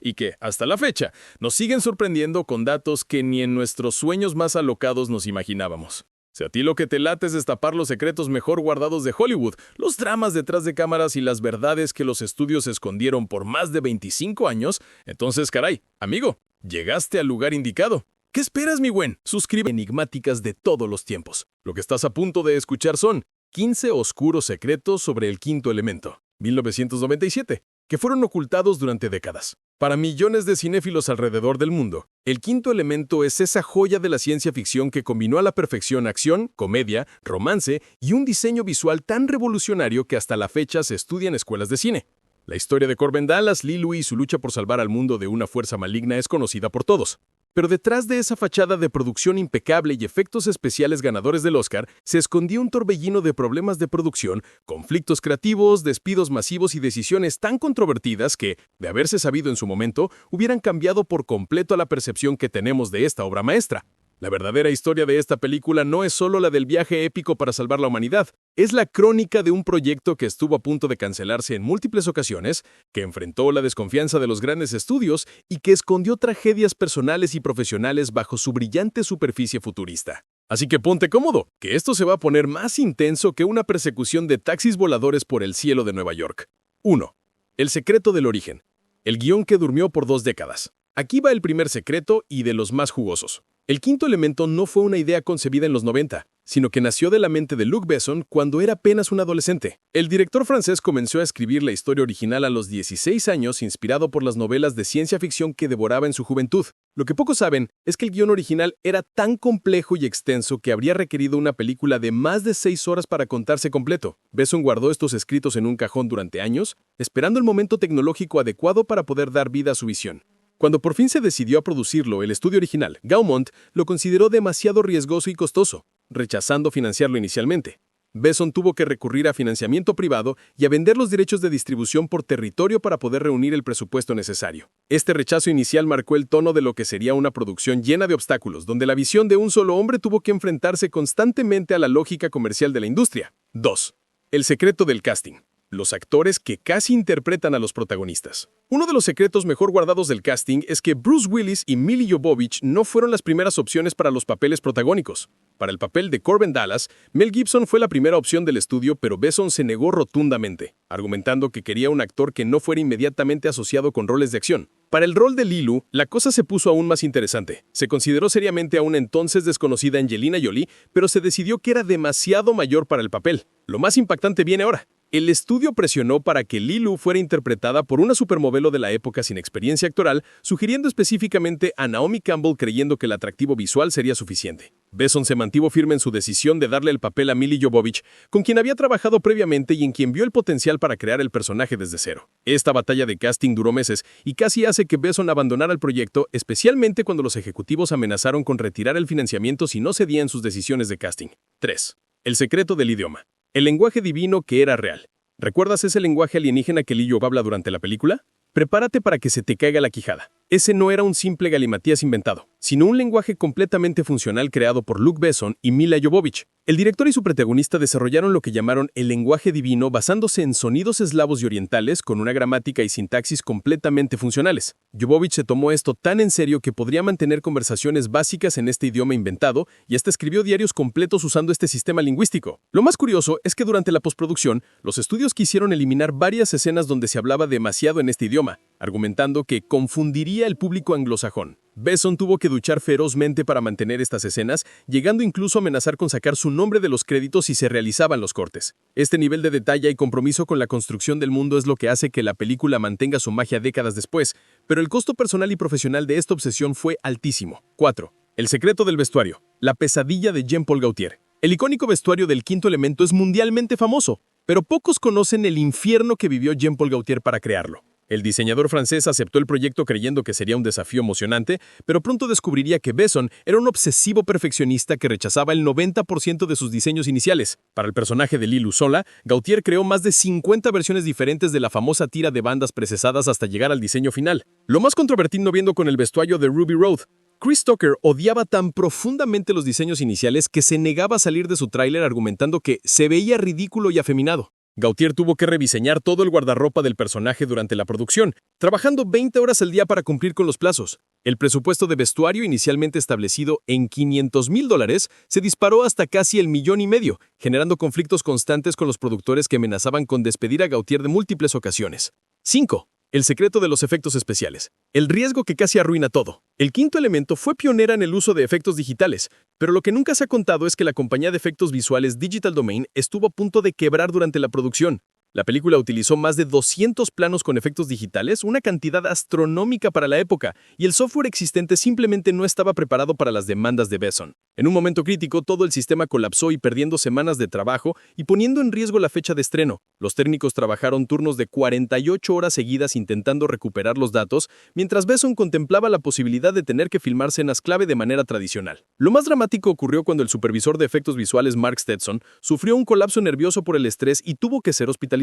y que, hasta la fecha, nos siguen sorprendiendo con datos que ni en nuestros sueños más alocados nos imaginábamos. Si a ti lo que te late es destapar los secretos mejor guardados de Hollywood, los dramas detrás de cámaras y las verdades que los estudios escondieron por más de 25 años, entonces, caray, amigo, llegaste al lugar indicado. ¿Qué esperas, mi buen? Suscríbete a Enigmáticas de todos los tiempos. Lo que estás a punto de escuchar son 15 oscuros secretos sobre el quinto elemento, 1997, que fueron ocultados durante décadas. Para millones de cinéfilos alrededor del mundo, el quinto elemento es esa joya de la ciencia ficción que combinó a la perfección acción, comedia, romance y un diseño visual tan revolucionario que hasta la fecha se estudia en escuelas de cine. La historia de Corbin Dallas, Lilu y su lucha por salvar al mundo de una fuerza maligna es conocida por todos. Pero detrás de esa fachada de producción impecable y efectos especiales ganadores del Oscar, se escondía un torbellino de problemas de producción, conflictos creativos, despidos masivos y decisiones tan controvertidas que, de haberse sabido en su momento, hubieran cambiado por completo la percepción que tenemos de esta obra maestra. La verdadera historia de esta película no es solo la del viaje épico para salvar la humanidad, es la crónica de un proyecto que estuvo a punto de cancelarse en múltiples ocasiones, que enfrentó la desconfianza de los grandes estudios y que escondió tragedias personales y profesionales bajo su brillante superficie futurista. Así que ponte cómodo, que esto se va a poner más intenso que una persecución de taxis voladores por el cielo de Nueva York. 1. El secreto del origen. El guión que durmió por 2 décadas. Aquí va el primer secreto y de los más jugosos. El quinto elemento no fue una idea concebida en los 90, sino que nació de la mente de Luc Besson cuando era apenas un adolescente. El director francés comenzó a escribir la historia original a los 16 años, inspirado por las novelas de ciencia ficción que devoraba en su juventud. Lo que pocos saben es que el guión original era tan complejo y extenso que habría requerido una película de más de 6 horas para contarse completo. Besson guardó estos escritos en un cajón durante años, esperando el momento tecnológico adecuado para poder dar vida a su visión. Cuando por fin se decidió a producirlo, el estudio original, Gaumont, lo consideró demasiado riesgoso y costoso, rechazando financiarlo inicialmente. Besson tuvo que recurrir a financiamiento privado y a vender los derechos de distribución por territorio para poder reunir el presupuesto necesario. Este rechazo inicial marcó el tono de lo que sería una producción llena de obstáculos, donde la visión de un solo hombre tuvo que enfrentarse constantemente a la lógica comercial de la industria. 2. El secreto del casting. Los actores que casi interpretan a los protagonistas. Uno de los secretos mejor guardados del casting es que Bruce Willis y Milla Jovovich no fueron las primeras opciones para los papeles protagónicos. Para el papel de Corbin Dallas, Mel Gibson fue la primera opción del estudio, pero Besson se negó rotundamente, argumentando que quería un actor que no fuera inmediatamente asociado con roles de acción. Para el rol de Lilu, la cosa se puso aún más interesante. Se consideró seriamente a una entonces desconocida Angelina Jolie, pero se decidió que era demasiado mayor para el papel. Lo más impactante viene ahora. El estudio presionó para que Lilu fuera interpretada por una supermodelo de la época sin experiencia actoral, sugiriendo específicamente a Naomi Campbell creyendo que el atractivo visual sería suficiente. Besson se mantuvo firme en su decisión de darle el papel a Milla Jovovich, con quien había trabajado previamente y en quien vio el potencial para crear el personaje desde cero. Esta batalla de casting duró meses y casi hace que Besson abandonara el proyecto, especialmente cuando los ejecutivos amenazaron con retirar el financiamiento si no cedían sus decisiones de casting. 3. El secreto del idioma. El lenguaje divino que era real. ¿Recuerdas ese lenguaje alienígena que Lillo habla durante la película? Prepárate para que se te caiga la quijada. Ese no era un simple galimatías inventado, sino un lenguaje completamente funcional creado por Luc Besson y Milla Jovovich. El director y su protagonista desarrollaron lo que llamaron el lenguaje divino basándose en sonidos eslavos y orientales con una gramática y sintaxis completamente funcionales. Jovovich se tomó esto tan en serio que podría mantener conversaciones básicas en este idioma inventado y hasta escribió diarios completos usando este sistema lingüístico. Lo más curioso es que durante la postproducción, los estudios quisieron eliminar varias escenas donde se hablaba demasiado en este idioma, argumentando que confundiría al público anglosajón. Besson tuvo que luchar ferozmente para mantener estas escenas, llegando incluso a amenazar con sacar su nombre de los créditos si se realizaban los cortes. Este nivel de detalle y compromiso con la construcción del mundo es lo que hace que la película mantenga su magia décadas después, pero el costo personal y profesional de esta obsesión fue altísimo. 4. El secreto del vestuario. La pesadilla de Jean-Paul Gaultier. El icónico vestuario del quinto elemento es mundialmente famoso, pero pocos conocen el infierno que vivió Jean-Paul Gaultier para crearlo. El diseñador francés aceptó el proyecto creyendo que sería un desafío emocionante, pero pronto descubriría que Besson era un obsesivo perfeccionista que rechazaba el 90% de sus diseños iniciales. Para el personaje de Lilu sola, Gaultier creó más de 50 versiones diferentes de la famosa tira de bandas precesadas hasta llegar al diseño final. Lo más controvertido viendo con el vestuario de Ruby Road. Chris Tucker odiaba tan profundamente los diseños iniciales que se negaba a salir de su tráiler argumentando que se veía ridículo y afeminado. Gautier tuvo que rediseñar todo el guardarropa del personaje durante la producción, trabajando 20 horas al día para cumplir con los plazos. El presupuesto de vestuario inicialmente establecido en $500,000 se disparó hasta casi $1,5 millones, generando conflictos constantes con los productores que amenazaban con despedir a Gautier de múltiples ocasiones. 5. El secreto de los efectos especiales. El riesgo que casi arruina todo. El quinto elemento fue pionera en el uso de efectos digitales, pero lo que nunca se ha contado es que la compañía de efectos visuales Digital Domain estuvo a punto de quebrar durante la producción. La película utilizó más de 200 planos con efectos digitales, una cantidad astronómica para la época, y el software existente simplemente no estaba preparado para las demandas de Besson. En un momento crítico, todo el sistema colapsó y perdiendo semanas de trabajo y poniendo en riesgo la fecha de estreno. Los técnicos trabajaron turnos de 48 horas seguidas intentando recuperar los datos, mientras Besson contemplaba la posibilidad de tener que filmar escenas clave de manera tradicional. Lo más dramático ocurrió cuando el supervisor de efectos visuales Mark Stetson sufrió un colapso nervioso por el estrés y tuvo que ser hospitalizado.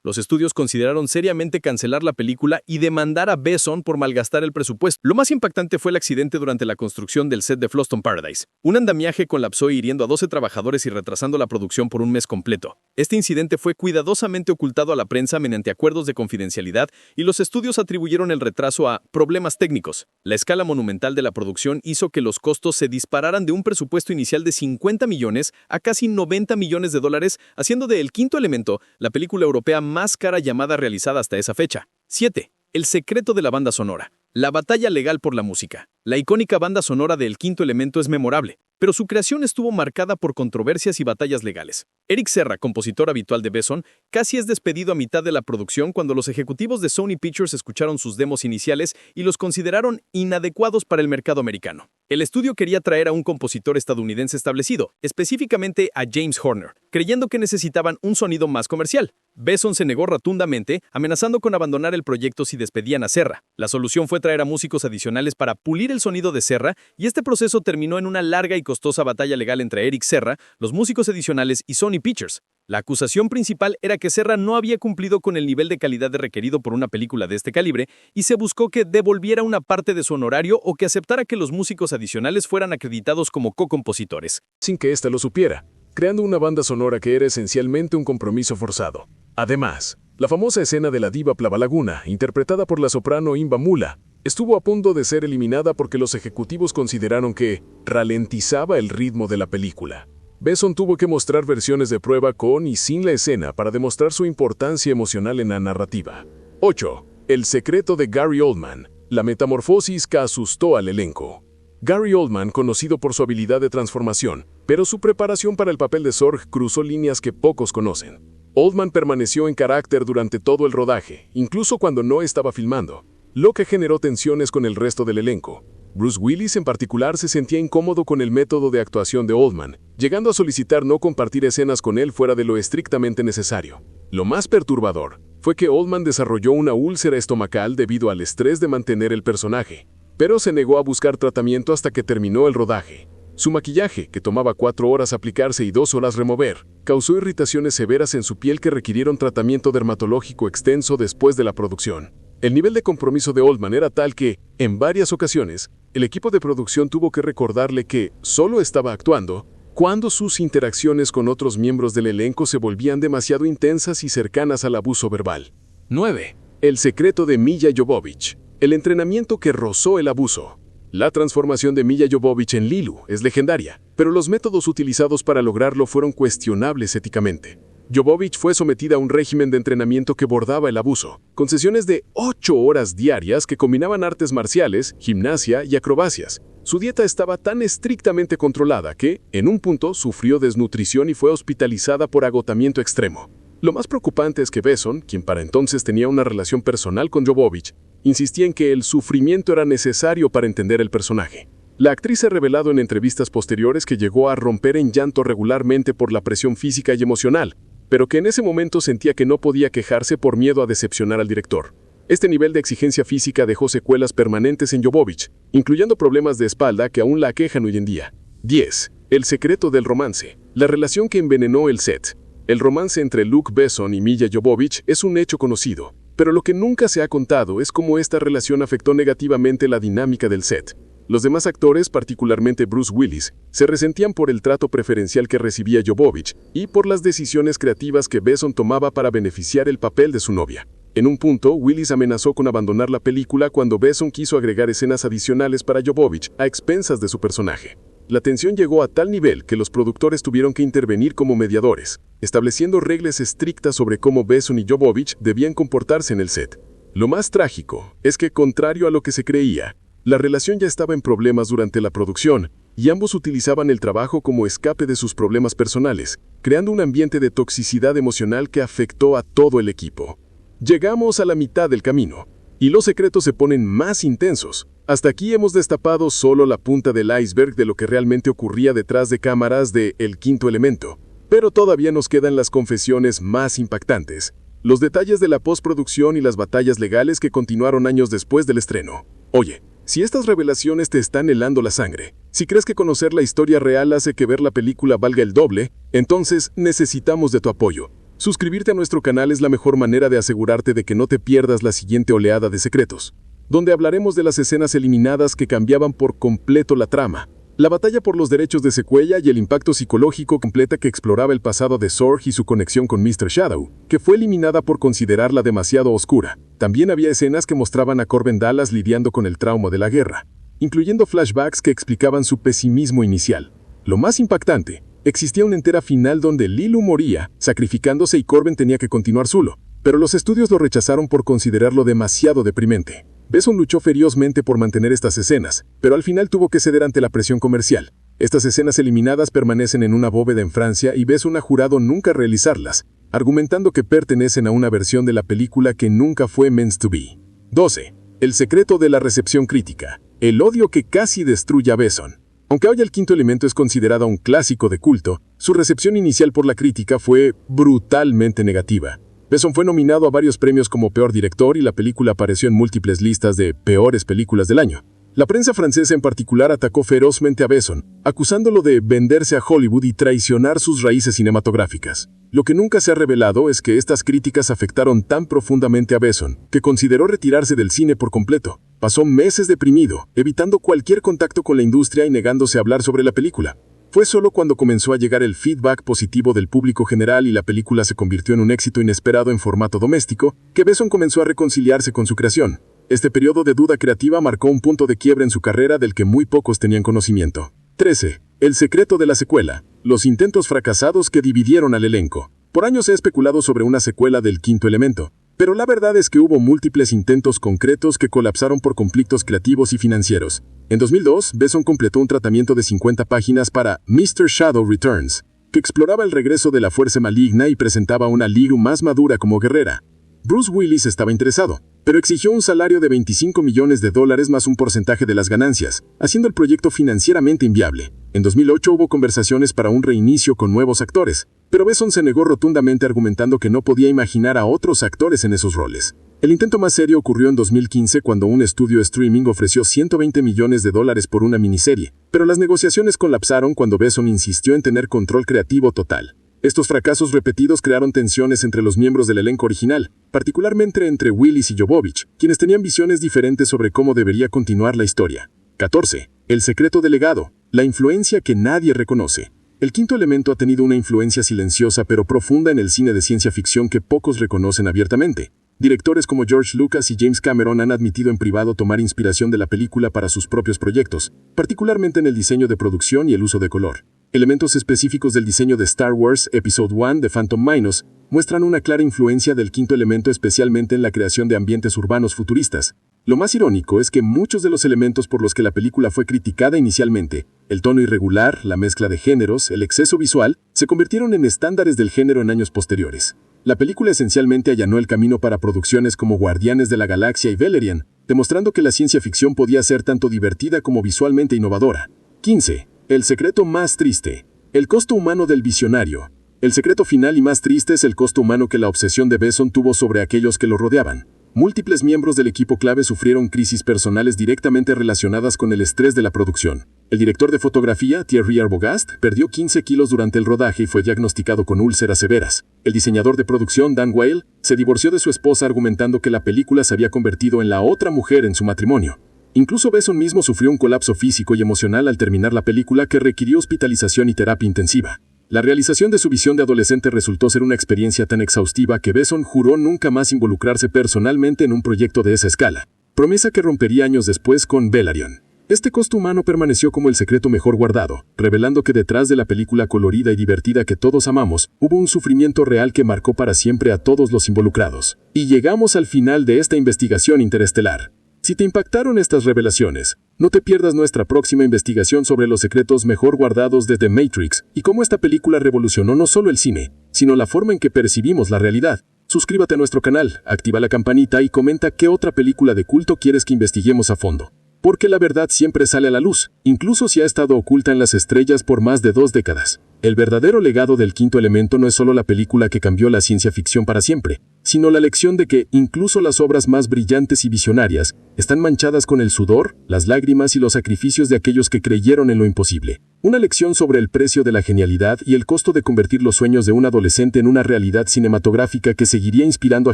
Los estudios consideraron seriamente cancelar la película y demandar a Besson por malgastar el presupuesto. Lo más impactante fue el accidente durante la construcción del set de Floston Paradise. Un andamiaje colapsó hiriendo a 12 trabajadores y retrasando la producción por un mes completo. Este incidente fue cuidadosamente ocultado a la prensa mediante acuerdos de confidencialidad y los estudios atribuyeron el retraso a problemas técnicos. La escala monumental de la producción hizo que los costos se dispararan de un presupuesto inicial de 50 millones a casi 90 millones de dólares, haciendo de El Quinto Elemento la película europea más cara llamada realizada hasta esa fecha. 7. El secreto de la banda sonora. La batalla legal por la música. La icónica banda sonora de El Quinto Elemento es memorable, pero su creación estuvo marcada por controversias y batallas legales. Eric Serra, compositor habitual de Besson, casi es despedido a mitad de la producción cuando los ejecutivos de Sony Pictures escucharon sus demos iniciales y los consideraron inadecuados para el mercado americano. El estudio quería traer a un compositor estadounidense establecido, específicamente a James Horner, creyendo que necesitaban un sonido más comercial. Besson se negó rotundamente, amenazando con abandonar el proyecto si despedían a Serra. La solución fue traer a músicos adicionales para pulir el sonido de Serra, y este proceso terminó en una larga y costosa batalla legal entre Eric Serra, los músicos adicionales y Sony Pictures. La acusación principal era que Serra no había cumplido con el nivel de calidad requerido por una película de este calibre y se buscó que devolviera una parte de su honorario o que aceptara que los músicos adicionales fueran acreditados como co-compositores. Sin que ésta lo supiera, creando una banda sonora que era esencialmente un compromiso forzado. Además, la famosa escena de la diva Plavalaguna, interpretada por la soprano Imba Mula, estuvo a punto de ser eliminada porque los ejecutivos consideraron que ralentizaba el ritmo de la película. Besson tuvo que mostrar versiones de prueba con y sin la escena para demostrar su importancia emocional en la narrativa. 8. El secreto de Gary Oldman. La metamorfosis que asustó al elenco. Gary Oldman, conocido por su habilidad de transformación, pero su preparación para el papel de Zorg cruzó líneas que pocos conocen. Oldman permaneció en carácter durante todo el rodaje, incluso cuando no estaba filmando, lo que generó tensiones con el resto del elenco. Bruce Willis en particular se sentía incómodo con el método de actuación de Oldman, llegando a solicitar no compartir escenas con él fuera de lo estrictamente necesario. Lo más perturbador fue que Oldman desarrolló una úlcera estomacal debido al estrés de mantener el personaje, pero se negó a buscar tratamiento hasta que terminó el rodaje. Su maquillaje, que tomaba 4 horas aplicarse y 2 horas remover, causó irritaciones severas en su piel que requirieron tratamiento dermatológico extenso después de la producción. El nivel de compromiso de Oldman era tal que, en varias ocasiones, el equipo de producción tuvo que recordarle que solo estaba actuando cuando sus interacciones con otros miembros del elenco se volvían demasiado intensas y cercanas al abuso verbal. 9. El secreto de Milla Jovovich. El entrenamiento que rozó el abuso. La transformación de Milla Jovovich en Lilu es legendaria, pero los métodos utilizados para lograrlo fueron cuestionables éticamente. Jovovich fue sometida a un régimen de entrenamiento que bordaba el abuso, con sesiones de 8 horas diarias que combinaban artes marciales, gimnasia y acrobacias. Su dieta estaba tan estrictamente controlada que, en un punto, sufrió desnutrición y fue hospitalizada por agotamiento extremo. Lo más preocupante es que Besson, quien para entonces tenía una relación personal con Jovovich, insistía en que el sufrimiento era necesario para entender el personaje. La actriz ha revelado en entrevistas posteriores que llegó a romper en llanto regularmente por la presión física y emocional, pero que en ese momento sentía que no podía quejarse por miedo a decepcionar al director. Este nivel de exigencia física dejó secuelas permanentes en Jovovich, incluyendo problemas de espalda que aún la aquejan hoy en día. 10. El secreto del romance. La relación que envenenó el set. El romance entre Luc Besson y Milla Jovovich es un hecho conocido, pero lo que nunca se ha contado es cómo esta relación afectó negativamente la dinámica del set. Los demás actores, particularmente Bruce Willis, se resentían por el trato preferencial que recibía Jovovich y por las decisiones creativas que Besson tomaba para beneficiar el papel de su novia. En un punto, Willis amenazó con abandonar la película cuando Besson quiso agregar escenas adicionales para Jovovich a expensas de su personaje. La tensión llegó a tal nivel que los productores tuvieron que intervenir como mediadores, estableciendo reglas estrictas sobre cómo Besson y Jovovich debían comportarse en el set. Lo más trágico es que, contrario a lo que se creía, la relación ya estaba en problemas durante la producción y ambos utilizaban el trabajo como escape de sus problemas personales, creando un ambiente de toxicidad emocional que afectó a todo el equipo. Llegamos a la mitad del camino, y los secretos se ponen más intensos. Hasta aquí hemos destapado solo la punta del iceberg de lo que realmente ocurría detrás de cámaras de El Quinto Elemento, pero todavía nos quedan las confesiones más impactantes, los detalles de la postproducción y las batallas legales que continuaron años después del estreno. Oye, si estas revelaciones te están helando la sangre, si crees que conocer la historia real hace que ver la película valga el doble, entonces necesitamos de tu apoyo. Suscribirte a nuestro canal es la mejor manera de asegurarte de que no te pierdas la siguiente oleada de secretos, donde hablaremos de las escenas eliminadas que cambiaban por completo la trama, la batalla por los derechos de secuela y el impacto psicológico completa que exploraba el pasado de Sorg y su conexión con Mr. Shadow, que fue eliminada por considerarla demasiado oscura. También había escenas que mostraban a Corbin Dallas lidiando con el trauma de la guerra, incluyendo flashbacks que explicaban su pesimismo inicial. Lo más impactante, existía una entera final donde Lilu moría, sacrificándose y Corbin tenía que continuar solo, pero los estudios lo rechazaron por considerarlo demasiado deprimente. Besson luchó ferozmente por mantener estas escenas, pero al final tuvo que ceder ante la presión comercial. Estas escenas eliminadas permanecen en una bóveda en Francia y Besson ha jurado nunca realizarlas, argumentando que pertenecen a una versión de la película que nunca fue meant to be. 12. El secreto de la recepción crítica. El odio que casi destruye a Besson. Aunque hoy El Quinto Elemento es considerado un clásico de culto, su recepción inicial por la crítica fue brutalmente negativa. Besson fue nominado a varios premios como peor director y la película apareció en múltiples listas de peores películas del año. La prensa francesa en particular atacó ferozmente a Besson, acusándolo de venderse a Hollywood y traicionar sus raíces cinematográficas. Lo que nunca se ha revelado es que estas críticas afectaron tan profundamente a Besson, que consideró retirarse del cine por completo. Pasó meses deprimido, evitando cualquier contacto con la industria y negándose a hablar sobre la película. Fue solo cuando comenzó a llegar el feedback positivo del público general y la película se convirtió en un éxito inesperado en formato doméstico, que Besson comenzó a reconciliarse con su creación. Este periodo de duda creativa marcó un punto de quiebre en su carrera del que muy pocos tenían conocimiento. 13. El secreto de la secuela. Los intentos fracasados que dividieron al elenco. Por años se ha especulado sobre una secuela del Quinto Elemento, pero la verdad es que hubo múltiples intentos concretos que colapsaron por conflictos creativos y financieros. En 2002, Besson completó un tratamiento de 50 páginas para Mr. Shadow Returns, que exploraba el regreso de la fuerza maligna y presentaba a una Lilu más madura como guerrera. Bruce Willis estaba interesado, pero exigió un salario de $25 millones más un porcentaje de las ganancias, haciendo el proyecto financieramente inviable. En 2008 hubo conversaciones para un reinicio con nuevos actores, pero Besson se negó rotundamente argumentando que no podía imaginar a otros actores en esos roles. El intento más serio ocurrió en 2015 cuando un estudio de streaming ofreció $120 millones por una miniserie, pero las negociaciones colapsaron cuando Besson insistió en tener control creativo total. Estos fracasos repetidos crearon tensiones entre los miembros del elenco original, particularmente entre Willis y Jovovich, quienes tenían visiones diferentes sobre cómo debería continuar la historia. 14. El secreto del legado. La influencia que nadie reconoce. El Quinto Elemento ha tenido una influencia silenciosa pero profunda en el cine de ciencia ficción que pocos reconocen abiertamente. Directores como George Lucas y James Cameron han admitido en privado tomar inspiración de la película para sus propios proyectos, particularmente en el diseño de producción y el uso de color. Elementos específicos del diseño de Star Wars Episode 1 de Phantom Menace muestran una clara influencia del Quinto Elemento, especialmente en la creación de ambientes urbanos futuristas. Lo más irónico es que muchos de los elementos por los que la película fue criticada inicialmente, el tono irregular, la mezcla de géneros, el exceso visual, se convirtieron en estándares del género en años posteriores. La película esencialmente allanó el camino para producciones como Guardianes de la Galaxia y Valerian, demostrando que la ciencia ficción podía ser tanto divertida como visualmente innovadora. 15. El secreto más triste. El costo humano del visionario. El secreto final y más triste es el costo humano que la obsesión de Besson tuvo sobre aquellos que lo rodeaban. Múltiples miembros del equipo clave sufrieron crisis personales directamente relacionadas con el estrés de la producción. El director de fotografía, Thierry Arbogast, perdió 15 kilos durante el rodaje y fue diagnosticado con úlceras severas. El diseñador de producción, Dan Whale, se divorció de su esposa argumentando que la película se había convertido en la otra mujer en su matrimonio. Incluso Besson mismo sufrió un colapso físico y emocional al terminar la película que requirió hospitalización y terapia intensiva. La realización de su visión de adolescente resultó ser una experiencia tan exhaustiva que Besson juró nunca más involucrarse personalmente en un proyecto de esa escala, promesa que rompería años después con Velaryon. Este costo humano permaneció como el secreto mejor guardado, revelando que detrás de la película colorida y divertida que todos amamos, hubo un sufrimiento real que marcó para siempre a todos los involucrados. Y llegamos al final de esta investigación interestelar. Si te impactaron estas revelaciones, no te pierdas nuestra próxima investigación sobre los secretos mejor guardados de The Matrix y cómo esta película revolucionó no solo el cine, sino la forma en que percibimos la realidad. Suscríbete a nuestro canal, activa la campanita y comenta qué otra película de culto quieres que investiguemos a fondo. Porque la verdad siempre sale a la luz, incluso si ha estado oculta en las estrellas por más de 2 décadas. El verdadero legado del Quinto Elemento no es solo la película que cambió la ciencia ficción para siempre, sino la lección de que, incluso las obras más brillantes y visionarias, están manchadas con el sudor, las lágrimas y los sacrificios de aquellos que creyeron en lo imposible. Una lección sobre el precio de la genialidad y el costo de convertir los sueños de un adolescente en una realidad cinematográfica que seguiría inspirando a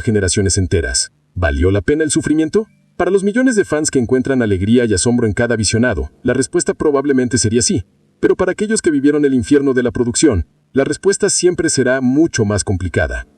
generaciones enteras. ¿Valió la pena el sufrimiento? Para los millones de fans que encuentran alegría y asombro en cada visionado, la respuesta probablemente sería sí. Pero para aquellos que vivieron el infierno de la producción, la respuesta siempre será mucho más complicada.